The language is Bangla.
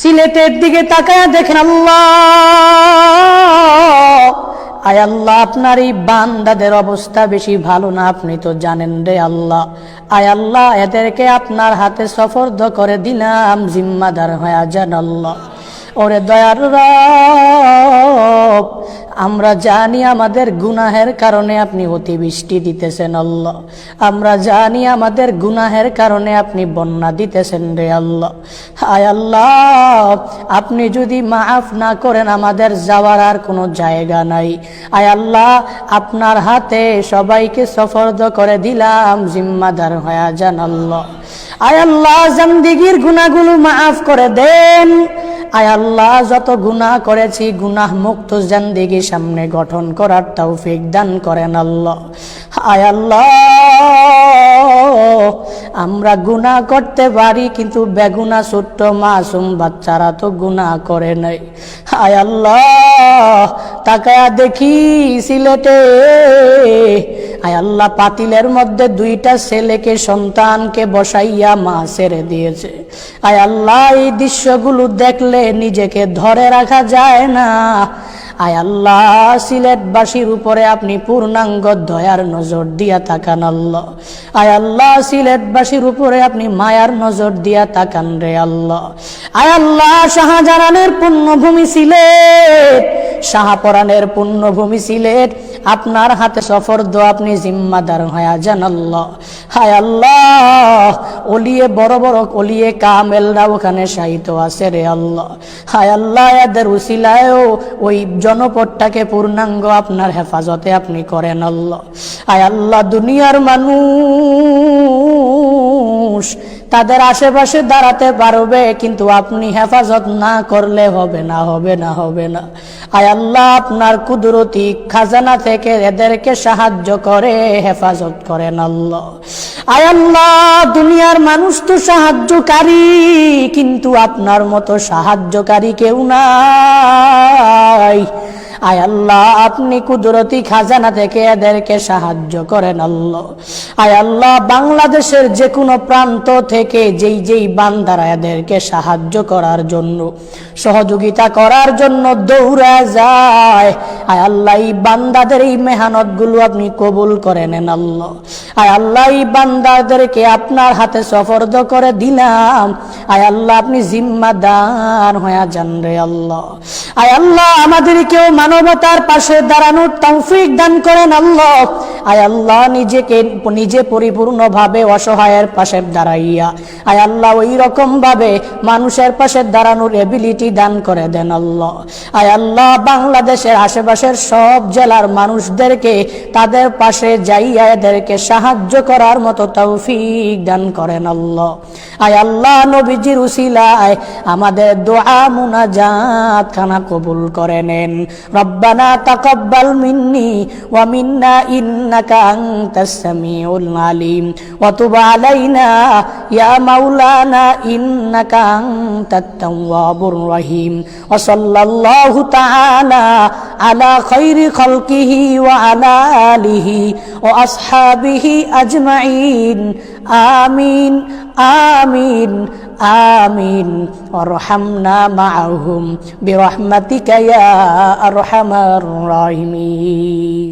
সিলেটের দিকে তাকায়া দেখেন আল্লাহ, আয় আল্লাহ আপনার এই বান্দাদের অবস্থা বেশি ভালো না, আপনি তো জানেন রে আল্লাহ। আয় আল্লাহ এদেরকে আপনার হাতে সফর্দ করে দিলাম, জিম্মাদার হয়ে যান আল্লাহ। ওরে দয়ার রব, আমরা জানি আমাদের গুনাহের কারণে আপনি অতিবৃষ্টি দিতেছেন আল্লাহ, আমরা জানি আমাদের গুনাহের কারণে আপনি বন্যা দিতেছেন রে আল্লাহ। হায় আল্লাহ, আপনি যদি মাফ না করেন আমাদের যাওয়ার আর কোনো জায়গা নাই। আয় আল্লাহ আপনার হাতে সবাইকে সফর্দ করে দিলাম, জিম্মাদার হয়ে যান আল্লাহ। আয় আল্লাহ জিন্দেগীর গুনাহগুলো মাফ করে দেন। আয় আল্লাহ যত গুনাহ করেছি গুনাহ মুক্ত জিন্দেগি সামনে গঠন করার তৌফিক দান করেন আল্লাহ। আয় আল্লাহ আমরা গুনাহ করতে পারি কিন্তু বেগুনা ছোট্ট মাসুম বাচ্চারা তো গুনাহ করে নাই। আয় আল্লাহ তাকায়া দেখি সিলেটে, আয় আল্লাহ পাতিলের মধ্যে দুইটা ছেলেকে সন্তানকে বসাইয়া মা ছেড়ে দিয়েছে। আয় আল্লাহ এই দৃশ্যগুলো দেখলে নিজেকে ধরে রাখা যায় না। আয় আল্লাহ সিলেটবাসীর উপরে আপনি পূর্ণাঙ্গ দয়ার নজর দিয়া তাকান আল্লাহ। আয় আল্লাহ সিলেটবাসীর উপরে আপনি মায়ার নজর দিয়া তাকান রে আল্লাহ। আয় আল্লাহ শাহজালালের পুণ্যভূমি সিলেট, শাহপরানের পুণ্যভূমি সিলেট আপনার হাতে সফর্দ, আপনি জিম্মাদার হয়ে যান আল্লাহ। হায় আল্লাহ ওলিয়ে বড় বড় ওলিয়ে কামেলরা ওখানে শায়িত আছে রে আল্লাহ। হায় আল্লাহ এদের উসিলায়ও ওই জনপদটাকে পূর্ণাঙ্গ আপনার হেফাজতে আপনি করেন আল্লাহ। আয় আল্লাহ দুনিয়ার মানুষ তাদের আশেপাশে দাঁড়াতে পারবে কিন্তু আপনি হেফাজত না করলে হবে না, হবে না, হবে না। আয় আল্লাহ আপনার কুদরতি খাজানা থেকে এদেরকে সাহায্য করে হেফাজত করেন আল্লাহ। আয় আল্লাহ দুনিয়ার মানুষ তো সাহায্যকারী কিন্তু আপনার মতো সাহায্যকারী কেউ নাই। আয় আল্লাহ আপনি কুদরতি খাজানা থেকে এদেরকে সাহায্য করেন আল্লাহ। আয় আল্লাহ বাংলাদেশের যে কোনো প্রান্ত থেকে যেই যেই বান্দারা এদেরকে সাহায্য করার জন্য সহযোগিতা করার জন্য দৌড়া যায়, আয় আল্লাহ এই বান্দাদের এই মেহনত গুলো আপনি কবুল করে নেন আল্লাহ। আয় আল্লাহ এই বান্দাদেরকে আপনার হাতে সফর্দ করে দিলাম, আয় আল্লাহ আপনি জিম্মাদার হয়ে যান রে আল্লাহ। আয় আল্লাহ আমাদেরকেও মানবতার পাশে দাঁড়ানোর তৌফিক দান করেন আল্লাহ। আয় আল্লাহ নিজে পরিপূর্ণভাবে অসহায়ের পাশে দাঁড়াইয়া আয় আল্লাহ ওই রকম ভাবে মানুষের পাশে দাঁড়ানোর এবিলিটি দান করে দেন আল্লাহ। আয় আল্লাহ বাংলাদেশের আশেপাশের সব জেলার মানুষদেরকে তাদের পাশে যাইয়া এদেরকে সাহায্য করার মতো তৌফিক দান করেন আল্লাহ। আয় আল্লাহ নবীজির উসিলায় আমাদের দোয়া মুনাজাত খানা কবুল করে নেন। রব্বানা তাকাব্বাল মিন্নি ওয়া মিন্না ইন্নাকা আনতাস সামিউল আলিম ওয়া তুব আলাইনা ইয়া মাওলানা ইন্নাকা আনতাত তাওয়াবুর রহিম ওয়া সাল্লাল্লাহু তাআলা আলা খায়রি খালকিহি ওয়া আলা আলিহি ওয়া আসহাবিহি আজমাইন। আমিন আমিন আমিন। ওয়ারহামনা মাআহুম বিরহমাতিকা ইয়া আরহামার রাহিমিন।